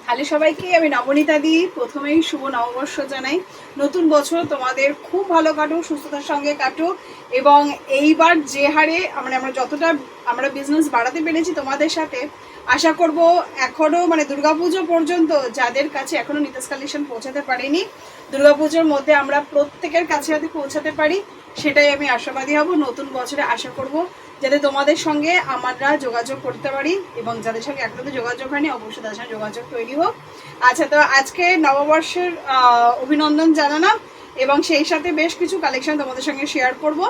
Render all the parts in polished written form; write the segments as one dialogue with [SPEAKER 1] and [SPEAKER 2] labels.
[SPEAKER 1] Hello সবাইকে, আমি নবনীতা দি। প্রথমেই শুভ নববর্ষ জানাই। নতুন বছর তোমাদের খুব ভালো কাটুক, সুস্থতার সঙ্গে কাটুক। এবং এইবার যে হারে আমরা যতটা বিজনেস বাড়াতে পেরেছি তোমাদের সাথে, আশা করব এখনও দুর্গাপুজো পর্যন্ত যাদের কাছে এখনও নিতাস কালেকশন পৌঁছাতে পারেনি, দুর্গাপুজোর মধ্যে আমরা প্রত্যেকের কাছে যাতে পৌঁছাতে পারি সেটাই আমি আশাবাদী হব। নতুন বছরে আশা করব যাতে তোমাদের সঙ্গে আমরা যোগাযোগ করতে পারি, এবং যাদের সঙ্গে এখনো তো যোগাযোগ হয়নি অবশ্যই তাদের সঙ্গে যোগাযোগ তৈরি হোক। আচ্ছা, তো আজকে নববর্ষের অভিনন্দন জানালাম এবং সেই সাথে বেশ কিছু কালেকশন তোমাদের সঙ্গে শেয়ার করব।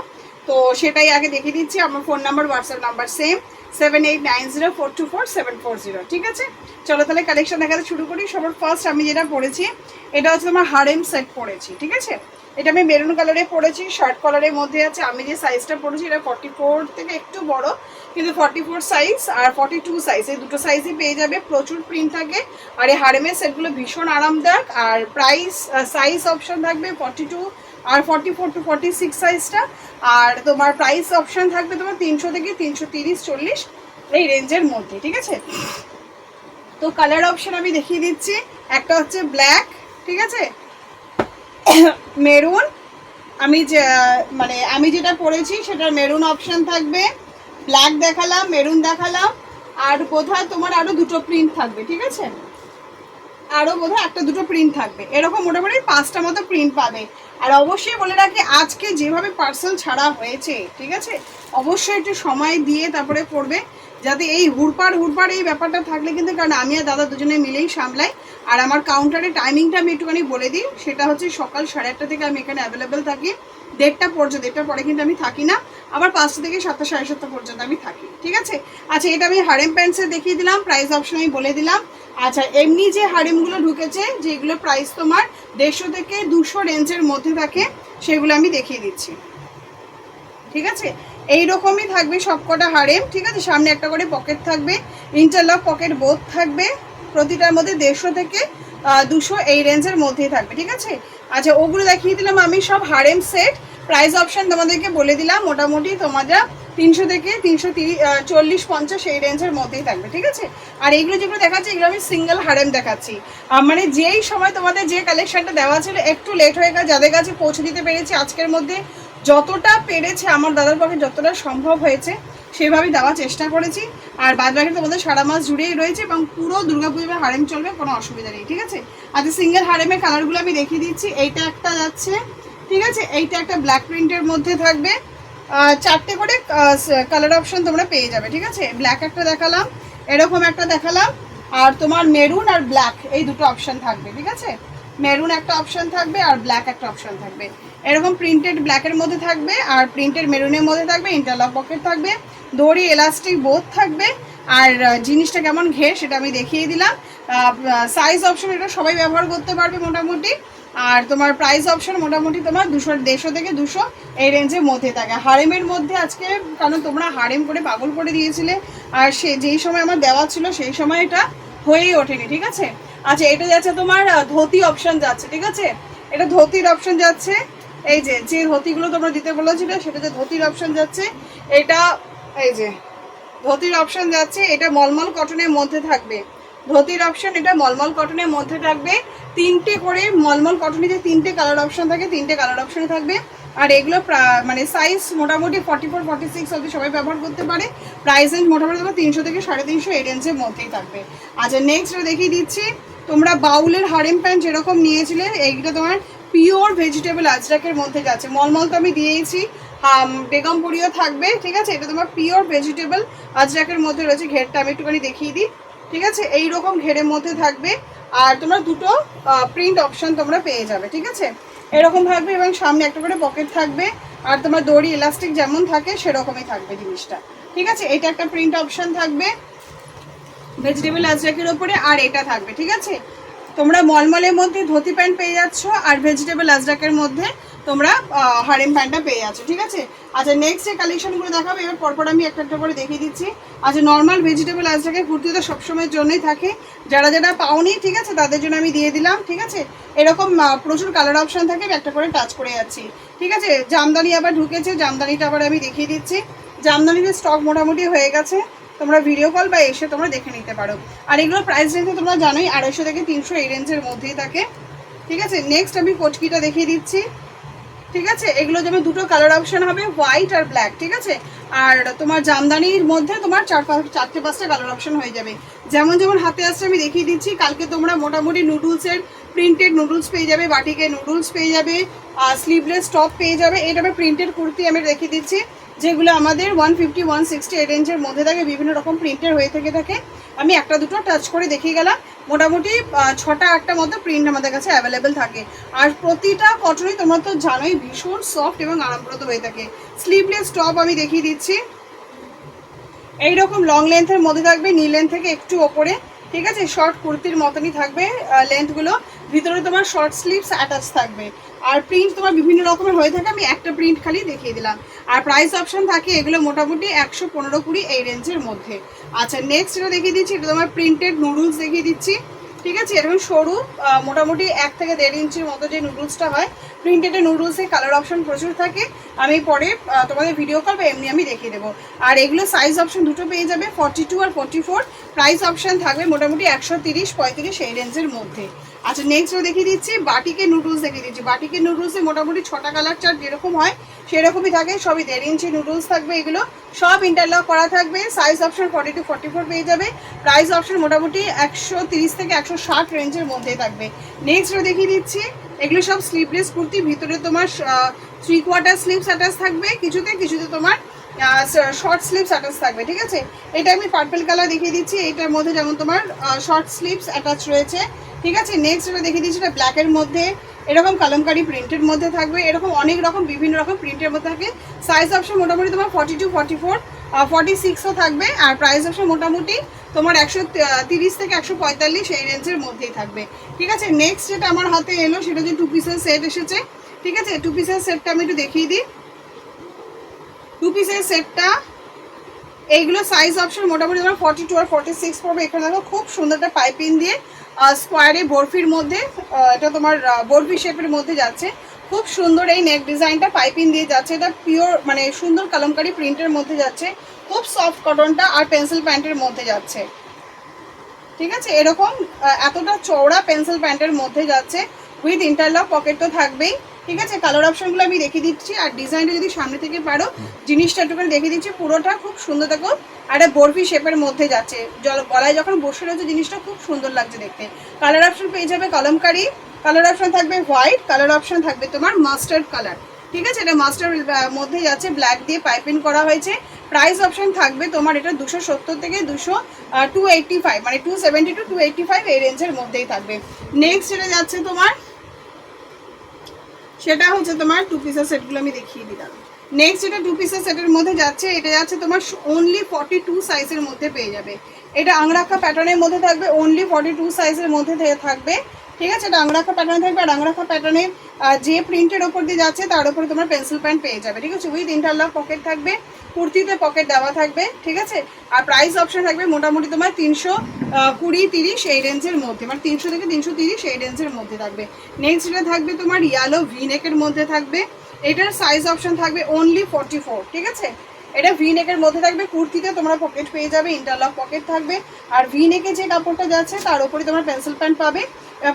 [SPEAKER 1] তো সেটাই আগে দেখিয়ে দিচ্ছি। আমার phone number, WhatsApp number same 7890424740। ঠিক আছে, চলো তাহলে কালেকশন দেখাতে শুরু করি। সবার ফার্স্ট আমি যেটা পরেছি এটা হচ্ছে তোমার হারেম সেট পরেছি। ঠিক আছে, এটা আমি মেরুন কালারে পরেছি, শার্ট কালারের মধ্যে আছে। আমি যে সাইজটা পরেছি এটা 44 থেকে একটু বড়, কিন্তু 44 সাইজ আর 42 সাইজ, এই দুটো সাইজই পেয়ে যাবে। প্রচুর প্রিন্ট থাকে আর এই হারেমের সেটগুলো ভীষণ আরামদায়ক। আর প্রাইস সাইজ অপশন থাকবে 42 আর 44 টু 46 সাইজটা। আর তোমার প্রাইস অপশন থাকবে তোমার 300 থেকে 330-40 এই রেঞ্জের মধ্যে। ঠিক আছে, তো কালার অপশন আমি দেখিয়ে দিচ্ছি। একটা হচ্ছে ব্ল্যাক, ঠিক আছে, মেরুন। আমি যেটা পরেছি সেটার মেরুন অপশন থাকবে, ব্ল্যাক দেখালাম, মেরুন দেখালাম, আর বোধহয় তোমার আরও দুটো প্রিন্ট থাকবে। ঠিক আছে, আরও বোধহয় একটা দুটো প্রিন্ট থাকবে, এরকম মোটামুটি 5টা মতো প্রিন্ট পাবে। আর অবশ্যই বলে রাখি, আজকে যেভাবে পার্সেল ছাড়া হয়েছে, ঠিক আছে, অবশ্যই একটু সময় দিয়ে তারপরে করবে, যাতে এই হুড়পাড় এই ব্যাপারটা থাকলে কিন্তু, কারণ আমি আর দাদা দুজনে মিলেই সামলাই। আর আমার কাউন্টারের টাইমিংটা আমি একটুখানি বলে দিই, সেটা হচ্ছে সকাল 8:30 থেকে আমি এখানে অ্যাভেলেবেল থাকি 1:30 পর্যন্ত। 1:30 পরে কিন্তু আমি থাকি না, আবার 5টা থেকে 7টা 7:30 পর্যন্ত আমি থাকি। ঠিক আছে, আচ্ছা, এটা আমি হারেম প্যান্টসের দেখিয়ে দিলাম, প্রাইস অপশন আমি বলে দিলাম। আচ্ছা, এমনি যে হারেমগুলো ঢুকেছে যেগুলো প্রাইস তোমার 150 থেকে 200 রেঞ্জের মধ্যে থাকে, সেগুলো আমি দেখিয়ে দিচ্ছি। ঠিক আছে, এইরকমই থাকবে সবকটা হারেম। ঠিক আছে, সামনে একটা করে পকেট থাকবে, ইন্টারলক পকেট বোথ থাকবে, প্রতিটার মধ্যে 150 থেকে 200 এই রেঞ্জের মধ্যেই থাকবে। ঠিক আছে, আচ্ছা, ওগুলো দেখিয়ে দিলাম আমি সব হারেম সেট। প্রাইস অপশন তোমাদেরকে বলে দিলাম, মোটামুটি তোমাদের 300 থেকে 340-50 এই রেঞ্জের মধ্যেই থাকবে। ঠিক আছে, আর এইগুলো যেগুলো দেখাচ্ছি এগুলো আমি সিঙ্গেল হারেম দেখাচ্ছি। যেই সময় তোমাদের যে কালেকশনটা দেওয়া ছিল একটু লেট হয়ে গেছে, যাদের কাছে পৌঁছে দিতে পেরেছি আজকের মধ্যে যতটা পেরেছে আমার দাদার পক্ষে যতটা সম্ভব হয়েছে সেভাবেই দেওয়ার চেষ্টা করেছি। আর বাদ বাকি তোমাদের সারা মাস জুড়েই রয়েছে এবং পুরো দুর্গাপুজোর হারেম চলবে, কোনো অসুবিধা নেই। ঠিক আছে, আচ্ছা, সিঙ্গেল হারেমের কালারগুলো আমি দেখিয়ে দিচ্ছি। এইটা একটা যাচ্ছে, ঠিক আছে, এইটা একটা ব্ল্যাক প্রিন্টের মধ্যে থাকবে, 4টে করে কালার অপশন তোমরা পেয়ে যাবে। ঠিক আছে, ব্ল্যাক একটা দেখালাম, এরকম একটা দেখালাম, আর তোমার মেরুন আর ব্ল্যাক এই দুটো অপশন থাকবে। ঠিক আছে, মেরুন একটা অপশন থাকবে আর ব্ল্যাক একটা অপশন থাকবে, এরকম প্রিন্টেড ব্ল্যাকের মধ্যে থাকবে আর প্রিন্টেড মেরুনের মধ্যে থাকবে, ইন্টারলক পকেট থাকবে, দড়ি এলাস্টিক বোথ থাকবে। আর জিনিসটা কেমন ঘের সেটা আমি দেখিয়ে দিলাম। সাইজ অপশন এটা সবাই ব্যবহার করতে পারবে মোটামুটি। আর তোমার প্রাইস অপশন মোটামুটি তোমার 150 থেকে 200 এই রেঞ্জের মধ্যে থাকে। হারেমের মধ্যে আজকে, কারণ তোমরা হারেম করে পাগল করে দিয়েছিলে, আর যেই সময় আমার দেওয়া ছিল সেই সময় এটা হয়েই ওঠেনি। ঠিক আছে, আচ্ছা, এটা যাচ্ছে তোমার ধুতি অপশন যাচ্ছে। ঠিক আছে, এটা ধুতির অপশন যাচ্ছে। এই যে যে ধুতিগুলো তোমরা দিতে বলেছিলে সেটা যে ধুতির অপশন যাচ্ছে, এটা এই যে ধুতির অপশন যাচ্ছে, এটা মলমল কটনের মধ্যে থাকবে। ধুতির অপশন এটা মলমল কটনের মধ্যে থাকবে, 3টে করে মলমল কটনে যে 3টে কালার অপশন থাকে, 3টে কালার অপশনে থাকবে। আর এগুলো সাইজ মোটামুটি 44-46 অবধি সবাই ব্যবহার করতে পারে। প্রাইস রেঞ্জ মোটামুটি তোমার 300 থেকে 350 এই রেঞ্জের মধ্যেই থাকবে। আচ্ছা, নেক্সট দেখিয়ে দিচ্ছি। তোমরা বাউলের হারেম প্যান্ট যেরকম নিয়েছিলে, এইটা তোমার পিওর ভেজিটেবল আজরাকের মধ্যে যাচ্ছে। মলমল তো আমি দিয়েইছি, বেগমপুরিও থাকবে। ঠিক আছে, এটা তোমার পিওর ভেজিটেবল আজরাকের মধ্যে রয়েছে। ঘেরটা আমি একটুখানি দেখিয়ে দিই। ঠিক আছে, এইরকম ঘেরের মধ্যে থাকবে, আর তোমরা দুটো প্রিন্ট অপশন তোমরা পেয়ে যাবে। ঠিক আছে, এরকম থাকবে এবং সামনে একটা করে পকেট থাকবে, আর তোমার দড়ি ইলাস্টিক যেমন থাকে সেরকমই থাকবে জিনিসটা। ঠিক আছে, এটা একটা প্রিন্ট অপশন থাকবে ভেজিটেবল আজরাকের ওপরে, আর এটা থাকবে। ঠিক আছে, তোমরা মলমলের মধ্যে ধুতি প্যান্ট পেয়ে যাচ্ছ, আর ভেজিটেবল আজরাকের মধ্যে তোমরা হারেম প্যান্টটা পেয়ে যাচ্ছ। ঠিক আছে, আচ্ছা, নেক্সট যে কালেকশনগুলো দেখাবো এবার পরপর আমি একটা একটা করে দেখিয়ে দিচ্ছি। আচ্ছা, নর্মাল ভেজিটেবল আজরাকের কুর্তি তো সবসময়ের জন্যই থাকে, যারা যারা পাওনি, ঠিক আছে, তাদের জন্য আমি দিয়ে দিলাম। ঠিক আছে, এরকম প্রচুর কালার অপশন থাকে, একটা করে টাচ করে যাচ্ছি। ঠিক আছে, জামদানি আবার ঢুকেছে, জামদানিটা আবার আমি দেখিয়ে দিচ্ছি। জামদানিতে স্টক মোটামুটি হয়ে গেছে। তোমরা ভিডিও কল বা এসে তোমরা দেখে নিতে পারো। আর এগুলোর প্রাইস রেঞ্জ তোমরা জানোই 250 থেকে 300 এই রেঞ্জের মধ্যেই থাকে। ঠিক আছে, নেক্সট আমি কটকিটা দেখিয়ে দিচ্ছি। ঠিক আছে, এগুলো যেমন দুটো কালার অপশন হবে, হোয়াইট আর ব্ল্যাক। ঠিক আছে, আর তোমার জামদানির মধ্যে তোমার 4-5টা কালার অপশন হয়ে যাবে। যেমন যেমন হাতে আসছে আমি দেখিয়ে দিচ্ছি। কালকে তোমরা মোটামুটি নুডলসের প্রিন্টেড নুডলস পেয়ে যাবে, বাটিকে নুডলস পেয়ে যাবে, স্লিভলেস টপ পেয়ে যাবে। এটা প্রিন্টেড কুর্তি আমি দেখিয়ে দিচ্ছি, যেগুলো আমাদের 150-160 এই রেঞ্জের মধ্যে থাকে, বিভিন্ন রকম প্রিন্টের হয়ে থাকে। আমি একটা দুটো টাচ করে দেখিয়ে গেলাম। মোটামুটি 6-8টার মতো প্রিন্ট আমাদের কাছে অ্যাভেলেবেল থাকে। আর প্রতিটা কটনই তোমরা তো জানোই ভীষণ সফট এবং আরামপ্রদ হয়ে থাকে। স্লিভলেস টপ আমি দেখিয়ে দিচ্ছি, এইরকম লং লেন্থের মধ্যে থাকবে, নি লেন্থ থেকে একটু ওপরে। ঠিক আছে, শর্ট কুর্তির মতনই থাকবে লেন্থগুলো, ভিতরে তোমার শর্ট স্লিভস অ্যাটাচ থাকবে। আর প্রিন্ট তোমার বিভিন্ন রকমের হয়ে থাকে, আমি একটা প্রিন্ট খালি দেখিয়ে দিলাম। আর প্রাইস অপশন থাকে এগুলো মোটামুটি 115-20 এই রেঞ্জের মধ্যে। আচ্ছা, নেক্সট এটা দেখিয়ে দিচ্ছি, এটা তোমার প্রিন্টেড নুডলস দেখিয়ে দিচ্ছি। ঠিক আছে, এরকম সরু মোটামুটি 1 থেকে 1.5 ইঞ্চির মতো যে নুডলসটা হয়, প্রিন্টেডের নুডলসের কালার অপশন প্রচুর থাকে। আমি পরে তোমাদের ভিডিও কল বা এমনি আমি দেখিয়ে দেবো। আর এগুলো সাইজ অপশন দুটো পেয়ে যাবে, 42 আর 44। প্রাইস অপশন থাকবে মোটামুটি 130-35 এই রেঞ্জের মধ্যে। আচ্ছা, নেক্সট দেখিয়ে দিচ্ছি বাটিকের নুডলস দেখিয়ে দিচ্ছি। বাটিকের নুডলসে মোটামুটি 6টা কালার চার্ট যেরকম হয় সেরকমই থাকে, সবই 1.5 ইঞ্চি নুডলস থাকবে। এগুলো সব ইন্টারলক করা থাকবে। সাইজ অপশন 42-44 পেয়ে যাবে। প্রাইস অপশন মোটামুটি 130 থেকে 160 রেঞ্জের মধ্যেই থাকবে। নেক্সট দেখিয়ে দিচ্ছি, এগুলো সব স্লিভলেস কুর্তি, ভিতরে তোমার 3/4 স্লিভস অ্যাটাচ থাকবে, কিছুতে তোমার শর্ট স্লিভস অ্যাটাচ থাকবে। ঠিক আছে, এটা আমি পার্পল কালার দেখিয়ে দিচ্ছি, এটার মধ্যে যেমন তোমার শর্ট স্লিভস অ্যাটাচ রয়েছে। ঠিক আছে, নেক্সট এটা দেখিয়ে দিচ্ছি, এটা ব্ল্যাকের মধ্যে এরকম কালামকারি প্রিন্টের মধ্যে থাকবে। এরকম অনেক রকম বিভিন্ন রকম প্রিন্টের মধ্যে থাকে। সাইজ অপশন মোটামুটি তোমার 42-44, 46ও থাকবে। আর প্রাইস অপশন মোটামুটি তোমার 130 থেকে 145 এই রেঞ্জের মধ্যেই থাকবে। ঠিক আছে, নেক্সট যেটা আমার হাতে এলো সেটা যে 2 পিসের সেট এসেছে। ঠিক আছে, 2 পিসের সেটটা আমি একটু দেখিয়ে দিই। 2 পিসের সেটটা এইগুলো সাইজ অপশন মোটামুটি তোমার 42 আর 46 পড়বে। এখানে দেখো খুব সুন্দর একটা পাইপিং দিয়ে স্কোয়ারে বরফির মধ্যে, এটা তোমার বরফি শেপের মধ্যে যাচ্ছে। খুব সুন্দর এই নেক ডিজাইনটা পাইপিং দিয়ে যাচ্ছে। এটা পিওর মানে সুন্দর কালামকারি প্রিন্টের মধ্যে যাচ্ছে, খুব সফট কটনটা, আর পেন্সিল প্যান্টের মধ্যে যাচ্ছে। ঠিক আছে, এরকম এতটা চওড়া পেন্সিল প্যান্টের মধ্যে যাচ্ছে, উইথ ইন্টারলক পকেট তো থাকবেই। ঠিক আছে, কালার অপশনগুলো আমি দেখিয়ে দিচ্ছি। আর ডিজাইনটা যদি সামনে থেকে পারো জিনিসটা একটুখানি দেখিয়ে দিচ্ছি, পুরোটা খুব সুন্দর দেখো। আর একটা বরফি শেপের মধ্যে যাচ্ছে, গলায় যখন বসে রয়েছে জিনিসটা খুব সুন্দর লাগছে দেখতে। কালার অপশন পেয়ে যাবে কলমকারি, কালার অপশন থাকবে হোয়াইট, কালার অপশন থাকবে তোমার মাস্টার্ড কালার। ঠিক আছে, এটা মাস্টার মধ্যে যাচ্ছে, ব্ল্যাক দিয়ে পাইপিং করা হয়েছে। প্রাইস অপশন থাকবে তোমার এটা 270 থেকে 285, মানে 270 to 285 এই রেঞ্জের মধ্যেই থাকবে। নেক্সট যেটা যাচ্ছে তোমার সেটা হচ্ছে তোমার 2 পিসের সেটগুলো আমি দেখিয়ে দিলাম। নেক্সট যেটা 2 পিসের সেটের মধ্যে যাচ্ছে, এটা যাচ্ছে তোমার অনলি 42 সাইজের মধ্যে পেয়ে যাবে। এটা আংরাখা প্যাটার্নের মধ্যে থাকবে, অনলি 42 সাইজের মধ্যে থাকবে। ঠিক আছে, এটা আংরাখা প্যাটার্ন থাকবে। আর আংরাখা প্যাটার্নের যে প্রিন্টের ওপর দিয়ে যাচ্ছে তার উপরে তোমার পেন্সিল প্যান্ট পেয়ে যাবে। ঠিক আছে, উইথ ইন্টারলক পকেট থাকবে, কুর্তিতে পকেট দেওয়া থাকবে। ঠিক আছে, আর প্রাইস অপশন থাকবে মোটামুটি তোমার 320-30 এই রেঞ্জের মধ্যে, মানে 300 থেকে 330 এই রেঞ্জের মধ্যে থাকবে। নেক্সট এটা থাকবে তোমার ইয়েলো ভিনেকের মধ্যে থাকবে। এটার সাইজ অপশন থাকবে অনলি 44। ঠিক আছে, এটা ভি নেকের মধ্যে থাকবে, কুর্তিতে তোমরা পকেট পেয়ে যাবে, ইন্টারলক পকেট থাকবে। আর ভি নেকে যে কাপড়টা যাচ্ছে তার উপরে তোমরা পেন্সিল প্যান্ট পাবে।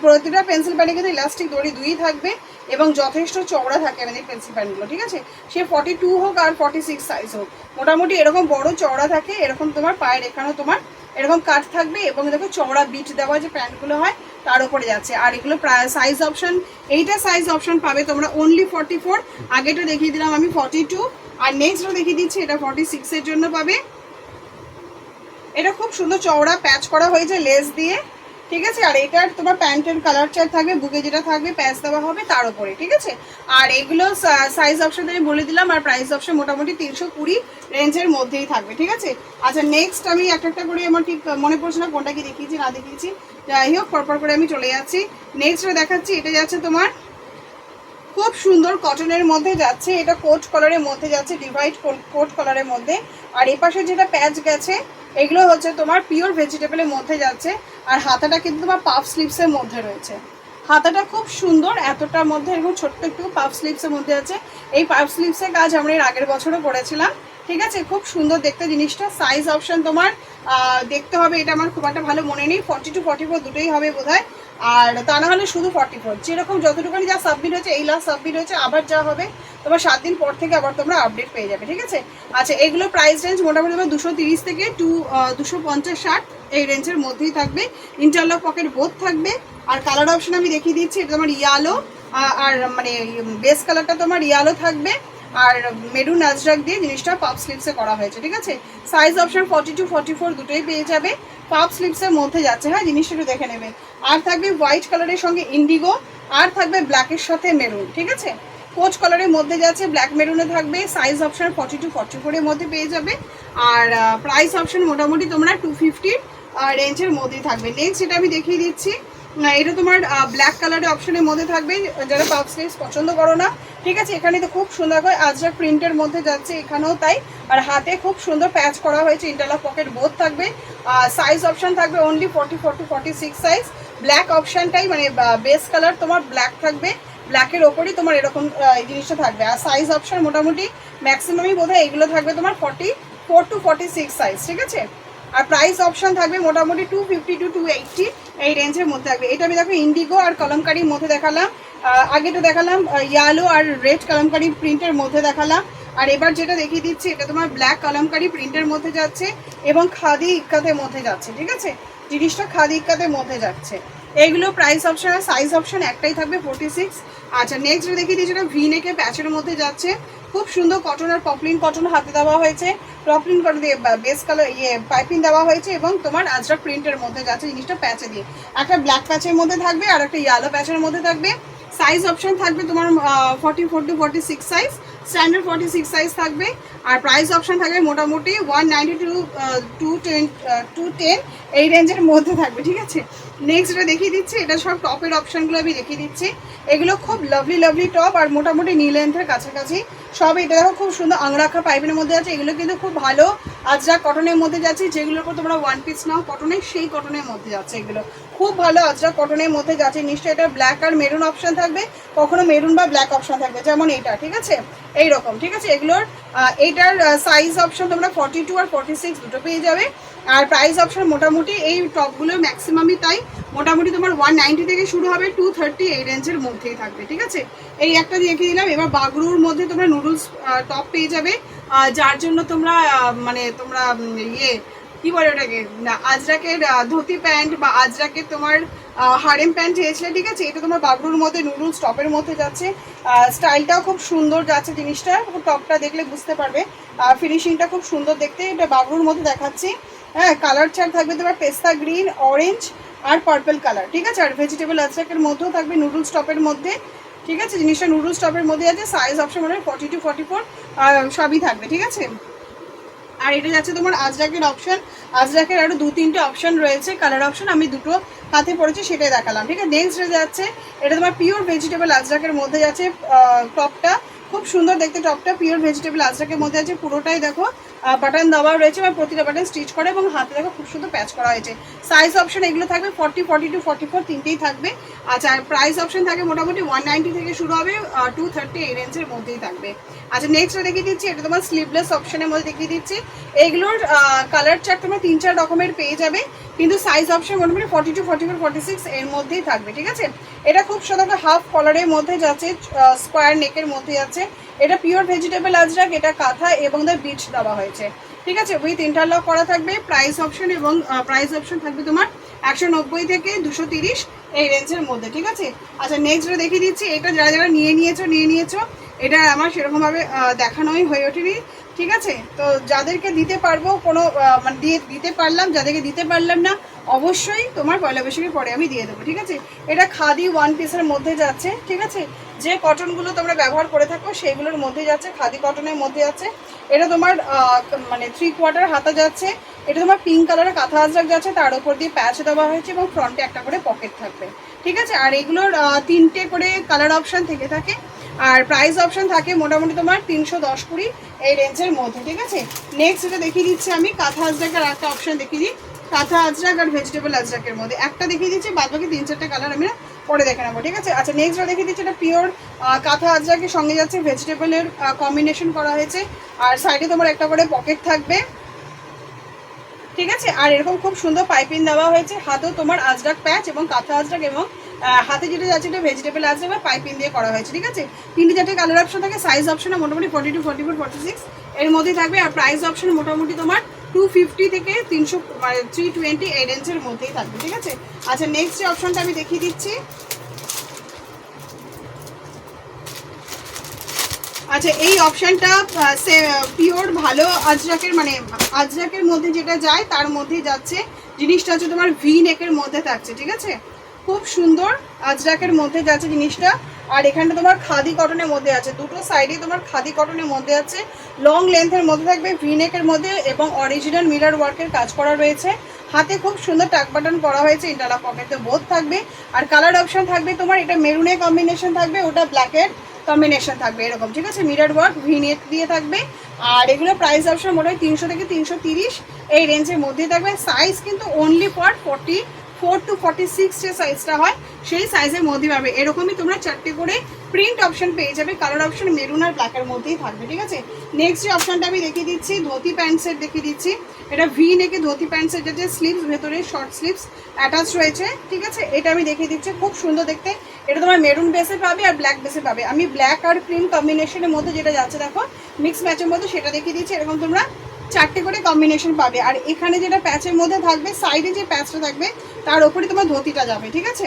[SPEAKER 1] প্রতিটা পেন্সিল প্যান্টে কিন্তু ইলাস্টিক দড়ি 2ই থাকবে এবং যথেষ্ট চওড়া থাকে আমাদের পেন্সিল প্যান্টগুলো। ঠিক আছে, সে 42 হোক আর 46 সাইজ হোক, মোটামুটি এরকম বড় চওড়া থাকে। এরকম তোমার পায়ের এখানেও তোমার এরকম কাট থাকবে এবং দেখো চওড়া বিট দেওয়া যে প্যান্টগুলো হয় তার উপরে যাচ্ছে। আর এগুলো প্রায় সাইজ অপশন, এইটা সাইজ অপশন পাবে তোমরা অনলি 44। আগেটা দেখিয়ে দিলাম আমি 42, আর নেক্সটটা দেখিয়ে দিচ্ছি এটা 46 এর জন্য পাবে। এটা খুব সুন্দর চওড়া প্যাচ করা হয়েছে লেস দিয়ে। ঠিক আছে, আর এটার তোমার প্যান্টের কালার চার্ট থাকবে, বুকে যেটা থাকবে প্যাচ দেওয়া হবে তার উপরে। ঠিক আছে, আর এগুলো সাইজ অপশন আমি বলে দিলাম। আর প্রাইস অপশন মোটামুটি 320 রেঞ্জের মধ্যেই থাকবে। ঠিক আছে, আচ্ছা নেক্সট আমি একটা করে আমার ঠিক মনে পড়ছে না কোনটা কি দেখিয়েছি না দেখিয়েছি, যাই হোক পরপর করে আমি চলে যাচ্ছি। নেক্সট দেখাচ্ছি, এটা যাচ্ছে তোমার খুব সুন্দর কটনের মধ্যে যাচ্ছে, এটা কোট কালারের মধ্যে যাচ্ছে, ডিভাইড কোট কালারের মধ্যে। আর এই পাশে যেটা প্যাচ গেছে এগুলো হচ্ছে তোমার পিওর ভেজিটেবলের মধ্যে যাচ্ছে। আর হাতাটা কিন্তু তোমার পাফ স্লিভসের মধ্যে রয়েছে, হাতাটা খুব সুন্দর, এতটার মধ্যে এরকম ছোট্ট একটু পাফ স্লিভসের মধ্যে আছে। এই পাফ স্লিভসের কাজ আমরা এর আগের বছরও করেছিলাম। ঠিক আছে, খুব সুন্দর দেখতে জিনিসটা। সাইজ অপশন তোমার দেখতে হবে, এটা আমার খুব একটা ভালো মনে নেই, 40 to 44 দুটোই হবে বোধহয়, আর তা না হলে শুধু 44, যেরকম যতটুকুনি যা সাবমিট হয়েছে, এই লাস্ট সাবমিট হয়েছে, আবার যা হবে তোমার 7 দিন পর থেকে আবার তোমরা আপডেট পেয়ে যাবে। ঠিক আছে, আচ্ছা এগুলো প্রাইস রেঞ্জ মোটামুটি তোমার 230 থেকে 250-60 এই রেঞ্জের মধ্যেই থাকবে। ইন্টারলক পকেট বোথ থাকবে। আর কালার অপশন আমি দেখিয়ে দিচ্ছি, এটা তোমার ইয়ালো, আর মানে বেস কালারটা তোমার ইয়ালো থাকবে, আর মেরুন আজরাক দিয়ে জিনিসটা পাপ স্লিপসে করা হয়েছে। ঠিক আছে, সাইজ অপশন 40 to 44 দুটোই পেয়ে যাবে, পাপ স্লিপসের মধ্যে যাচ্ছে। হ্যাঁ, জিনিসটা একটু দেখে নেবে। আর থাকবে হোয়াইট কালারের সঙ্গে ইন্ডিগো, আর থাকবে ব্ল্যাকের সাথে মেরুন। ঠিক আছে, কোচ কালারের মধ্যে যাচ্ছে, ব্ল্যাক মেরুনে থাকবে। সাইজ অপশন 40 to 44 এর মধ্যে পেয়ে যাবে। আর প্রাইস অপশন মোটামুটি তোমরা 250 রেঞ্জের মধ্যেই থাকবে। নেক্সট এটা আমি দেখিয়ে দিচ্ছি, এটা তোমার ব্ল্যাক কালারের অপশনের মধ্যে থাকবে, যারা পাফ স্লিভস পছন্দ করো না। ঠিক আছে, এখানে তো খুব সুন্দর করে আজরাক প্রিন্টের মধ্যে যাচ্ছে, এখানেও তাই। আর হাতে খুব সুন্দর প্যাচ করা হয়েছে, ইন্টারলক পকেট বোথ থাকবে। সাইজ অপশন থাকবে অনলি 44 to 46 সাইজ। ব্ল্যাক অপশনটাই মানে বেস কালার তোমার ব্ল্যাক থাকবে, ব্ল্যাকের ওপরই তোমার এরকম এই জিনিসটা থাকবে। আর সাইজ অপশন মোটামুটি ম্যাক্সিমামই বোধহয় এগুলো থাকবে তোমার 44 to 46 সাইজ। ঠিক আছে, আর প্রাইস অপশন থাকবে মোটামুটি 250 to 280 এই রেঞ্জের মধ্যে থাকবে। এটা আমি দেখো ইন্ডিগো আর কলমকারির মধ্যে দেখালাম, আগে তো দেখালাম ইয়েলো আর রেড কলমকারি প্রিন্টের মধ্যে দেখালাম, আর এবার যেটা দেখিয়ে দিচ্ছি এটা তোমার ব্ল্যাক কলমকারি প্রিন্টের মধ্যে যাচ্ছে এবং খাদি ইক্কাতের মধ্যে যাচ্ছে। ঠিক আছে, জিনিসটা খাদি ইক্কাতের মধ্যে যাচ্ছে। এইগুলো প্রাইস অপশন আর সাইজ অপশন একটাই থাকবে 46। আচ্ছা নেক্সট দেখিয়ে দিচ্ছি, এটা ভি নেকে প্যাচের মধ্যে যাচ্ছে, খুব সুন্দর কটন আর পপলিন কটন হাতে দেওয়া হয়েছে, পপলিন কটন দিয়ে বেস কালার পাইপিং দেওয়া হয়েছে এবং তোমার আজরাক প্রিন্টের মধ্যে যাচ্ছে জিনিসটা প্যাচে দিয়ে। একটা ব্ল্যাক প্যাচের মধ্যে থাকবে আর একটা ইয়েলো প্যাচের মধ্যে থাকবে। সাইজ অপশন থাকবে তোমার 44 to 46 সাইজ, স্ট্যান্ডার্ড 46 সাইজ থাকবে। আর প্রাইস অপশন থাকবে মোটামুটি 190 to 210 এই রেঞ্জের মধ্যে থাকবে। ঠিক আছে, নেক্সট এটা দেখিয়ে দিচ্ছি, এটা সব টপের অপশনগুলো আমি দেখিয়ে দিচ্ছি। এগুলো খুব লাভলি টপ আর মোটামুটি নি লেন্থের কাছাকাছি সব। এটা দেখো খুব সুন্দর আংরাখা পাইপের মধ্যে আছে, এগুলো কিন্তু খুব ভালো আজরাক কটনের মধ্যে যাচ্ছে, যেগুলোর উপর তোমরা ওয়ান পিস নাও কটনের, সেই কটনের মধ্যে যাচ্ছে। এগুলো খুব ভালো আজরাক কটনের মধ্যে যাচ্ছে। নিশ্চয়ই এটা ব্ল্যাক আর মেরুন অপশন থাকবে, কখনো মেরুন বা ব্ল্যাক অপশন থাকবে, যেমন এটা। ঠিক আছে, এইরকম। ঠিক আছে, এগুলোর এইটার সাইজ অপশন তোমরা 42 আর 46 দুটো পেয়ে যাবে। আর প্রাইস অপশন মোটামুটি এই টপগুলো ম্যাক্সিমামই তাই, মোটামুটি তোমার 190 থেকে শুরু হবে, 230 এই রেঞ্জের মধ্যেই থাকবে। ঠিক আছে, এই একটা দেখিয়ে দিলাম। এবার বাগরুর মধ্যে তোমরা নুডলস টপ পেয়ে যাবে, যার জন্য তোমরা মানে তোমরা কি বলে ওটাকে, না আজরাকের ধুতি প্যান্ট বা আজরাকের তোমার হারেম প্যান্ট চেয়েছিলে। ঠিক আছে, এটা তোমার বাগরুর মধ্যে নুডলস টপের মধ্যে যাচ্ছে, স্টাইলটাও খুব সুন্দর যাচ্ছে জিনিসটা, টপটা দেখলে বুঝতে পারবে, ফিনিশিংটা খুব সুন্দর দেখতে। এটা বাগরুর মধ্যে দেখাচ্ছি। হ্যাঁ, কালার চার্ট থাকবে তোমার পেস্তা গ্রিন, অরেঞ্জ আর পার্পল কালার। ঠিক আছে, আর ভেজিটেবল আজরাকের মধ্যেও থাকবে নুডলস টপের মধ্যে। ঠিক আছে, জিনিসটা নুডলস টপের মধ্যে আছে। সাইজ অপশন মানে 40 to 44 সবই থাকবে। ঠিক আছে, আর এটা যাচ্ছে তোমার আজরাকের অপশন। আজরাকের আরও 2-3টে অপশন রয়েছে, কালার অপশন আমি দুটো হাতে পড়েছি সেটাই দেখালাম। ঠিক আছে, নেক্সট যাচ্ছে এটা তোমার পিওর ভেজিটেবল আজরাকের মধ্যে যাচ্ছে, টপটা খুব সুন্দর দেখতে, টপটা পিওর ভেজিটেবল আজরাকের মধ্যে আছে। পুরোটাই দেখো বাটন দেওয়া রয়েছে বা প্রতিটা বাটন স্টিচ করে এবং হাতে দেখো খুব সুন্দর প্যাচ করা হয়েছে। সাইজ অপশন এগুলো থাকবে 40, 40 to 44 তিনটেই থাকবে। আচ্ছা, আর প্রাইস অপশন থাকে মোটামুটি 190 থেকে শুরু হবে, 230 এই রেঞ্জের মধ্যেই থাকবে। আচ্ছা নেক্সট দেখিয়ে দিচ্ছি, এটা তোমার স্লিভলেস অপশনের মধ্যে দেখিয়ে দিচ্ছি। এইগুলোর কালার চার্ট তোমরা 3-4 রকমের পেয়ে যাবে, কিন্তু সাইজ অপশন মোটামুটি 40 to 44, 46 এর মধ্যেই থাকবে। ঠিক আছে, এটা খুব সুন্দর হাফ কলারের মধ্যে যাচ্ছে, স্কোয়ার নেকের মধ্যে যাচ্ছে। এটা পিওর ভেজিটেবল আজরাক, এটা কাঁথা এবং দ্য বিচ দেওয়া হয়েছে। ঠিক আছে, উইথ ইন্টারলক করা থাকবে। প্রাইস অপশন এবং প্রাইস অপশন থাকবে তোমার 190 থেকে 230 এই রেঞ্জের মধ্যে। ঠিক আছে, আচ্ছা নেক্সট দেখিয়ে দিচ্ছি, এটা যারা যারা নিয়ে নিয়েছো এটা আমার সেরকমভাবে দেখানোই হয়ে ওঠেনি। ঠিক আছে, তো যাদেরকে দিতে পারবো কোনো মানে দিতে পারলাম, যাদেরকে দিতে পারলাম না অবশ্যই তোমার পয়লা বৈশাখের পরে আমি দিয়ে দেবো। ঠিক আছে, এটা খাদি ওয়ান পিসের মধ্যে যাচ্ছে। ঠিক আছে, যে কটনগুলো তোমরা ব্যবহার করে থাকো সেইগুলোর মধ্যে যাচ্ছে, খাদি কটনের মধ্যে যাচ্ছে। এটা তোমার মানে 3/4 হাতা যাচ্ছে। এটা তোমার পিঙ্ক কালারের কাঁথা আজরাক যাচ্ছে, তার উপর দিয়ে প্যাচ দেওয়া হয়েছে এবং ফ্রন্টে একটা করে পকেট থাকবে। ঠিক আছে, আর এগুলোর 3টে করে কালার অপশান থেকে থাকে। আর প্রাইস অপশন থাকে মোটামুটি তোমার 310-20 এই রেঞ্জের মধ্যে। ঠিক আছে, নেক্সট এটা দেখিয়ে দিচ্ছি আমি কাঁথা আজরাকের একটা অপশান দেখিয়ে দিই। কাঁথা আজরাক আর ভেজিটেবল আজরাকের মধ্যে একটা দেখিয়ে দিচ্ছি, বাদ বাকি 3-4টে কালার আমি পরে দেখে নেবো, ঠিক আছে। আচ্ছা নেক্সটটা দেখিয়ে দিচ্ছি, এটা পিওর কাঁথা আজরাকের সঙ্গে যাচ্ছে ভেজিটেবলের কম্বিনেশন করা হয়েছে, আর সাইডে তোমার একটা করে পকেট থাকবে, ঠিক আছে। আর এরকম খুব সুন্দর পাইপিং দেওয়া হয়েছে, হাতেও তোমার আজরাক প্যাচ এবং কাঁথা আজরাক, এবং হাতে যেটা যাচ্ছে এটা ভেজিটেবল আজরাক বা পাইপিং দিয়ে করা হয়েছে, ঠিক আছে। 3-4টে কালার অপশন থাকে, সাইজ অপশনে মোটামুটি 42, 44, 46 এর মধ্যেই থাকবে, আর প্রাইস অপশন মোটামুটি তোমার 250 থেকে 300 মানে 320 এই রেঞ্জের মধ্যেই থাকবে, ঠিক আছে। আচ্ছা নেক্সট যে অপশনটা আমি দেখিয়ে দিচ্ছি, আচ্ছা এই অপশানটা পিওর ভালো আজরাকের, মানে আজরাকের মধ্যে যেটা যায় তার মধ্যে যাচ্ছে, জিনিসটা হচ্ছে তোমার ভি নেকের মধ্যে থাকছে, ঠিক আছে। খুব সুন্দর আজরাকের মধ্যে যাচ্ছে জিনিসটা, আর এখানটা তোমার খাদি কটনের মধ্যে আছে, দুটো সাইডে তোমার খাদি কটনের মধ্যে আছে, লং লেন্থের মধ্যে থাকবে, ভি নেকের মধ্যে, এবং অরিজিনাল মিরর ওয়ার্কের কাজ করা রয়েছে, হাতে খুব সুন্দর টাক বাটন করা হয়েছে, ইন্টারলক পকেটে বোথ থাকবে, আর কালার অপশন থাকবে তোমার, এটা মেরুনের কম্বিনেশন থাকবে, ওটা ব্ল্যাকের কম্বিনেশন থাকবে এরকম, ঠিক আছে। মিরর ওয়ার্ক ভিনেট দিয়ে থাকবে, আর এগুলো প্রাইস অপশন মোটামুটি 300 থেকে 330 এই রেঞ্জের মধ্যেই থাকবে। সাইজ কিন্তু অনলি ফর 44 to 46 যে সাইজটা হয় সেই সাইজের মধ্যে পাবে। এরকমই তোমরা 4টে করে প্রিন্ট অপশন পেয়ে যাবে, কালার অপশন মেরুন আর ব্ল্যাকের মধ্যেই থাকবে, ঠিক আছে। নেক্সট যে অপশনটা আমি দেখিয়ে দিচ্ছি, ধুতি প্যান্ট সেট দেখিয়ে দিচ্ছি, এটা ভি নেকে ধুতি প্যান্ট সেট, যেটা স্লিভস ভেতরে শর্ট স্লিভস অ্যাটাচ রয়েছে, ঠিক আছে। এটা আমি দেখিয়ে দিচ্ছি, খুব সুন্দর দেখতে, এটা তোমার মেরুন বেসে পাবে আর ব্ল্যাক বেসে পাবে। আমি ব্ল্যাক আর ক্রিম কম্বিনেশনের মধ্যে যেটা যাচ্ছে দেখো মিক্স ম্যাচের মধ্যে, সেটা দেখিয়ে দিচ্ছি। এরকম তোমরা 4টে করে কম্বিনেশন পাবে, আর এখানে যেটা প্যাচের মধ্যে থাকবে, সাইডে যে প্যাচটা থাকবে তার ওপরই তোমার ধুতিটা যাবে, ঠিক আছে,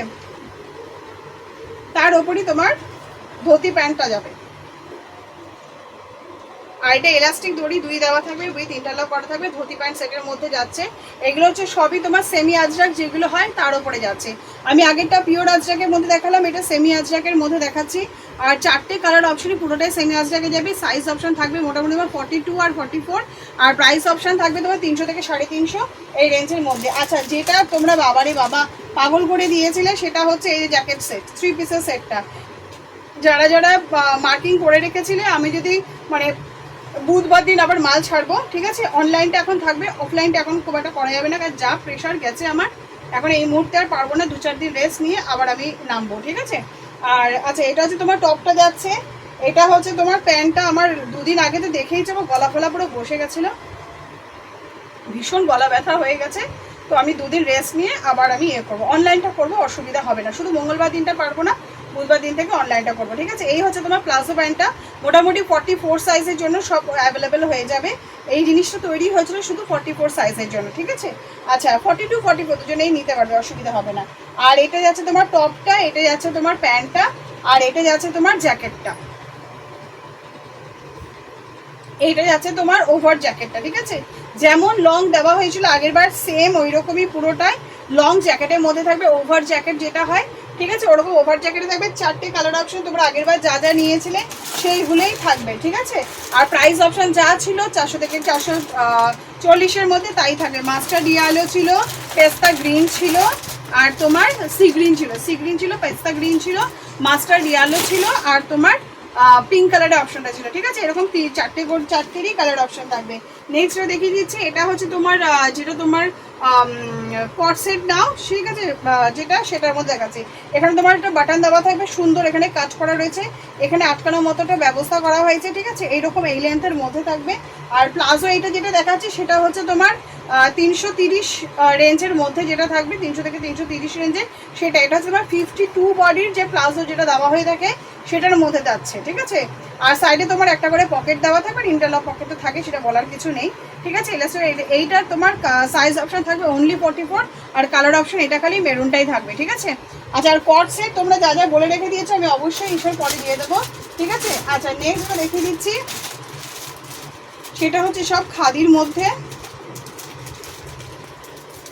[SPEAKER 1] তার ওপরই তোমার ধুতি প্যান্টটা যাবে, আর এটা এলাস্টিক দড়ি 2 দেওয়া থাকবে, উইথ ইন্টারলক করা থাকবে, ধুতি প্যান্ট সেটের মধ্যে যাচ্ছে। এগুলো হচ্ছে সবই তোমার সেমি আজরাক যেগুলো হয় তার উপরে যাচ্ছে। আমি আগেরটা পিওর আজরাকের মধ্যে দেখালাম, এটা সেমি আজরাকের মধ্যে দেখাচ্ছি, আর 4টে কালার অপশনই পুরোটাই সেমি আজরাকে যাবে। সাইজ অপশন থাকবে মোটামুটি তোমার 42 আর 44, আর প্রাইস অপশন থাকবে তোমার 300 থেকে 350 এই রেঞ্জের মধ্যে। আচ্ছা যেটা তোমরা বাবারে বাবা পাগল করে দিয়েছিলে সেটা হচ্ছে এই জ্যাকেট সেট, 3 পিসের সেটটা, যারা যারা মার্কিং করে রেখেছিলে, আমি যদি মানে বুধবার দিন আবার মাল ছাড়বো, ঠিক আছে। অনলাইনটা এখন থাকবে, অফলাইনটা এখন খুব একটা করা যাবে না, কারণ যা প্রেশার গেছে আমার এখন এই মুহূর্তে আর পারবো না, 2-4 দিন রেস্ট নিয়ে আবার আমি নামবো, ঠিক আছে। আর আচ্ছা এটা হচ্ছে তোমার টপটা যাচ্ছে, এটা হচ্ছে তোমার প্যান্টটা, আমার 2 দিন আগে তো দেখেইছো গলা ফলা পুরো বসে গেছিলো, ভীষণ গলা ব্যথা হয়ে গেছে, তো আমি 2 দিন রেস্ট নিয়ে আবার আমি করবো, অনলাইনটা করবো, অসুবিধা হবে না, শুধু মঙ্গলবার দিনটা পারবো না, বুধবার দিন থেকে অনলাইনটা করবো, ঠিক আছে। এই হচ্ছে তোমার প্লাজো প্যান্টটা, মোটামুটি 44 সাইজের জন্য সব অ্যাভেলেবেল হয়ে যাবে। এই জিনিসটা তৈরি হয়েছিল শুধু 44 সাইজের জন্য, ঠিক আছে। আচ্ছা 42, 44 দুজনেই নিতে পারবে, অসুবিধা হবে না। আর এটা যাচ্ছে তোমার টপটা, এটা যাচ্ছে তোমার প্যান্টটা, আর এটা যাচ্ছে তোমার জ্যাকেটটা, এইটা যাচ্ছে তোমার ওভার জ্যাকেটটা, ঠিক আছে। যেমন লং দেওয়া হয়েছিল আগের বার সেম ওই রকমই পুরোটাই লং জ্যাকেটের মধ্যে থাকবে, ওভার জ্যাকেট যেটা হয়, ঠিক আছে, ওরকম ওভার জ্যাকেটে থাকবে। 4টে কালার অপশন তোমরা আগের বার যা যা নিয়েছিলে সেইগুলোই থাকবে, ঠিক আছে। আর প্রাইস অপশন যা ছিল 400 থেকে 440-এর মধ্যে তাই থাকবে। মাস্টার্ড ইয়ালো ছিল, পেস্তা গ্রিন ছিল, আর তোমার সি গ্রিন ছিল, পেস্তা গ্রিন ছিল, মাস্টার্ড ইয়ালো ছিল, আর তোমার পিঙ্ক কালারের অপশনটা ছিল, ঠিক আছে। এরকম 4টেরই কালার অপশন থাকবে। নেক্সট দেখিয়ে দিচ্ছি, এটা হচ্ছে তোমার যেটা তোমার কট সেট নাও, ঠিক আছে, যেটা সেটার মধ্যে দেখাচ্ছি। এখানে তোমার একটা বাটন দেওয়া থাকবে, সুন্দর এখানে কাজ করা রয়েছে, এখানে আটকানোর মতো একটা ব্যবস্থা করা হয়েছে, ঠিক আছে। এইরকম এই লেন্থের মধ্যে থাকবে। আর প্লাজো এইটা যেটা দেখাচ্ছি সেটা হচ্ছে তোমার 330 রেঞ্জের মধ্যে যেটা থাকবে, 300 থেকে 330 রেঞ্জে, সেটা এটা হচ্ছে তোমার 52 বডির যে প্লাজো যেটা দেওয়া হয়ে থাকে সেটার মধ্যে যাচ্ছে, ঠিক আছে। আর সাইডে তোমার একটা করে পকেট দেওয়া থাকবে, ইন্টারলক পকেট তো থাকে, সেটা বলার কিছু নেই, ঠিক আছে। এইটার তোমার সাইজ অপশন থাকবে অনলি 44, আর কালার অপশন এটা খালি মেরুনটাই থাকবে, ঠিক আছে। আচ্ছা আর কট সেট তোমরা যা যা বলে রেখে দিয়েছো আমি অবশ্যই ঈশ্বর পরে দিয়ে দেবো, ঠিক আছে। আচ্ছা নেক্সট দেখিয়ে দিচ্ছি, সেটা হচ্ছে সব খাদির মধ্যে,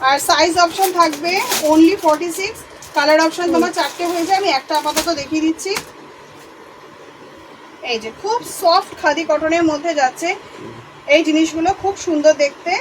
[SPEAKER 1] আর সাইজ অপশন থাকবে অনলি 46, কালার অপশন তোমার 4টে হয়ে যায়, আমি একটা আপাতত দেখিয়ে দিচ্ছি। এই যে খুব সফট খাদি কটনের মধ্যে যাচ্ছে এই জিনিসগুলো, খুব সুন্দর দেখতে,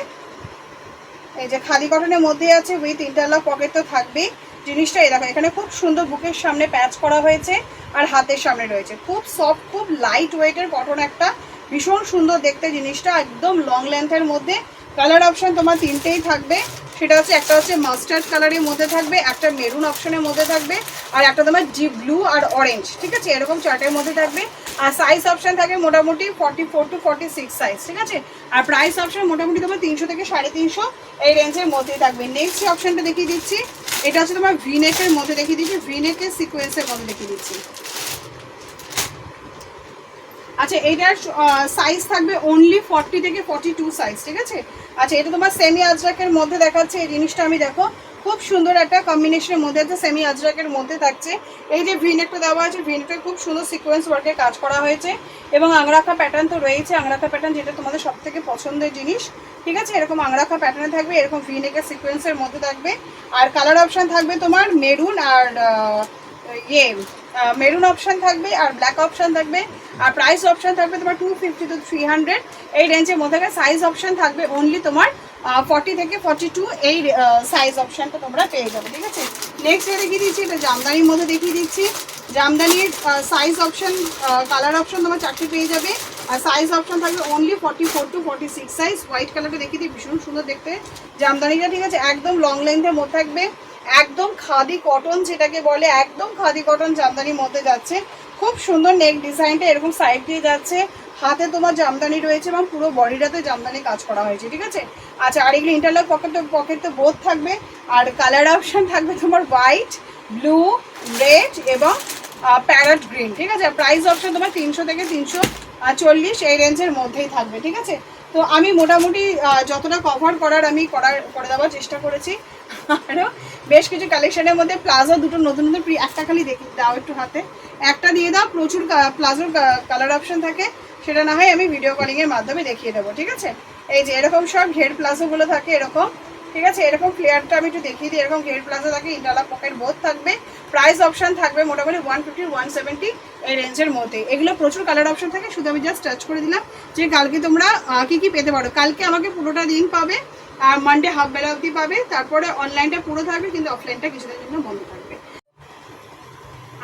[SPEAKER 1] এই যে খাদি কটনের মধ্যে আছে, উইথ ইন্টারলক পকেট তো থাকবেই। জিনিসটা এই দেখো এখানে খুব সুন্দর বুকের সামনে প্যাচ করা হয়েছে, আর হাতের সামনে রয়েছে, খুব সফট খুব লাইট ওয়েটের কটন একটা, ভীষণ সুন্দর দেখতে জিনিসটা, একদম লং লেন্থের মধ্যে কালার অপশন তোমার তিনটেই থাকবে, সেটা হচ্ছে একটা হচ্ছে মাস্টার্ড কালারের মধ্যে থাকবে, একটা মেরুন অপশনের মধ্যে থাকবে, আর একটা তোমার জিপ ব্লু আর অরেঞ্জ, ঠিক আছে, এরকম চার্টের মধ্যে থাকবে। আর সাইজ অপশন থাকবে মোটামুটি 44 to 46 সাইজ, ঠিক আছে। আর প্রাইস অপশন মোটামুটি তোমার 300 থেকে 350 এই রেঞ্জের মধ্যেই থাকবে। নেক্সট যে অপশনটা দেখিয়ে দিচ্ছি, এটা হচ্ছে তোমার ভিনেকের মধ্যে দেখিয়ে দিচ্ছি, ভিনেকের সিকোয়েন্সের মধ্যে দেখিয়ে দিচ্ছি। আচ্ছা, এইটার সাইজ থাকবে অনলি 40 থেকে 42 সাইজ, ঠিক আছে। আচ্ছা, এটা তোমার সেমি আজরাকের মধ্যে দেখাচ্ছে। এই জিনিসটা আমি দেখো খুব সুন্দর একটা কম্বিনেশনের মধ্যে আছে, সেমি আজরাকের মধ্যে থাকছে। এই যে ভিনেকটা দেওয়া আছে, ভিনেকটা খুব সুন্দর সিকোয়েন্স ওয়ার্কে কাজ করা হয়েছে এবং আংরাখা প্যাটার্ন তো রয়েছে। আংরাখা প্যাটার্ন যেটা তোমাদের সব থেকে পছন্দের জিনিস, ঠিক আছে। এরকম আংরাখা প্যাটার্নে থাকবে, এরকম ভিনেকের সিকোয়েন্সের মধ্যে থাকবে। আর কালার অপশান থাকবে তোমার মেরুন আর মেরুন অপশান থাকবে আর ব্ল্যাক অপশান থাকবে। আর প্রাইস অপশান থাকবে তোমার 250 to 300 এই রেঞ্জের মধ্যে। সাইজ অপশান থাকবে অনলি তোমার 40 থেকে 42 এই সাইজ অপশানটা তোমরা পেয়ে যাবে, ঠিক আছে। নেক্সট দেখিয়ে দিচ্ছি, এটা জামদানির মধ্যে দেখিয়ে দিচ্ছি। জামদানির সাইজ অপশান কালার অপশান তোমার 4টে পেয়ে যাবে। আর সাইজ অপশান থাকবে অনলি 44 to 46 সাইজ। হোয়াইট কালারটা দেখিয়ে দিই, ভীষণ সুন্দর দেখতে জামদানিটা, ঠিক আছে। একদম লং লেন্থের মধ্যে থাকবে, একদম খাদি কটন যেটাকে বলে, একদম খাদি কটন জামদানির মধ্যে যাচ্ছে। খুব সুন্দর নেক ডিজাইনটা এরকম সাইড দিয়ে যাচ্ছে, হাতে তোমার জামদানি রয়েছে এবং পুরো বডিটাতে জামদানি কাজ করা হয়েছে, ঠিক আছে। আচ্ছা, আর এগুলো ইন্টারলক পকেট তো বোথ থাকবে। আর কালার অপশান থাকবে তোমার হোয়াইট, ব্লু, রেড এবং প্যারট গ্রিন, ঠিক আছে। প্রাইস অপশান তোমার 300 থেকে 340 এই রেঞ্জের মধ্যেই থাকবে, ঠিক আছে। তো আমি মোটামুটি যতটা কভার করার আমি করে দেওয়ার চেষ্টা করেছি। আরও বেশ কিছু কালেকশনের মধ্যে প্লাজো দুটো নতুন নতুন একটা খালি দেখি দাও একটু হাতে, একটা দিয়ে দাও। প্রচুর প্লাজোর কালার অপশান থাকে, সেটা না হয় আমি ভিডিও কলিংয়ের মাধ্যমে দেখিয়ে দেবো, ঠিক আছে। এই যে এরকম সব ঘের প্লাজোগুলো থাকে এরকম, ঠিক আছে। এরকম ফ্লেয়ারটা আমি একটু দেখিয়ে দিই, এরকম ঘের প্লাজো থাকে, ইন্টারলক পকেট বোথ থাকবে। প্রাইস অপশান থাকবে মোটামুটি 150 170 এই রেঞ্জের মধ্যে। এগুলো প্রচুর কালার অপশান থাকে, শুধু আমি জাস্ট টাচ করে দিলাম যে কালকে তোমরা কী কী পেতে পারো। কালকে আমাকে পুরোটা দিন পাবে, আর মানডে হাফ বেলা অবধি পাবে, তারপরে অনলাইনটা পুরো থাকবে, কিন্তু অফলাইনটা কিছুদিনের জন্য বন্ধ থাকবে।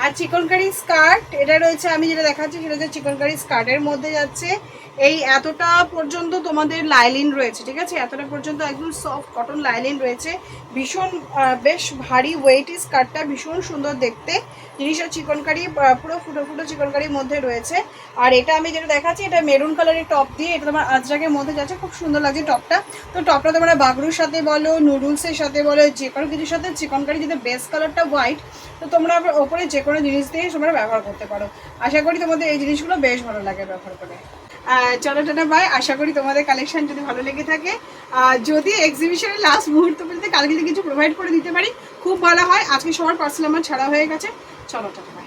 [SPEAKER 1] আর চিকনকারি স্কার্ট এটা রয়েছে, আমি যেটা দেখাচ্ছি সেটা হচ্ছে চিকনকারি স্কার্টের মধ্যে যাচ্ছে। এই এতটা পর্যন্ত তোমাদের লাইলিন রয়েছে, ঠিক আছে, এতটা পর্যন্ত একদম সফট কটন লাইলিন রয়েছে। ভীষণ বেশ ভারী ওয়েটি স্কার্টটা, ভীষণ সুন্দর দেখতে জিনিসটা। চিকনকারি পুরো ফুটো ফুটো চিকনকারির মধ্যে রয়েছে। আর এটা আমি যেটা দেখাচ্ছি এটা মেরুন কালারের টপ দিয়ে, এটা তোমার আজরাকের মধ্যে যাচ্ছে, খুব সুন্দর লাগছে টপটা। তো টপটা তোমরা বাগরুর সাথে বলো, নুডলসের সাথে বলো, যে কোনো কিছুর সাথে, চিকনকারি যদি বেস কালারটা হোয়াইট, তো তোমরা ওপরে যে কোনো জিনিস দিয়ে তোমরা ব্যবহার করতে পারো। আশা করি তোমাদের এই জিনিসগুলো বেশ ভালো লাগে ব্যবহার করে। চলো টাটা বাই। আশা করি তোমাদের কালেকশন যদি ভালো লেগে থাকে, যদি এক্সিবিশনের লাস্ট মুহূর্ত পর্যন্ত কালকে যদি কিছু প্রোভাইড করে দিতে পারি খুব ভালো হয়। আজকে সবার পার্সেল আমার ছাড়া হয়ে গেছে। চলো টাটা।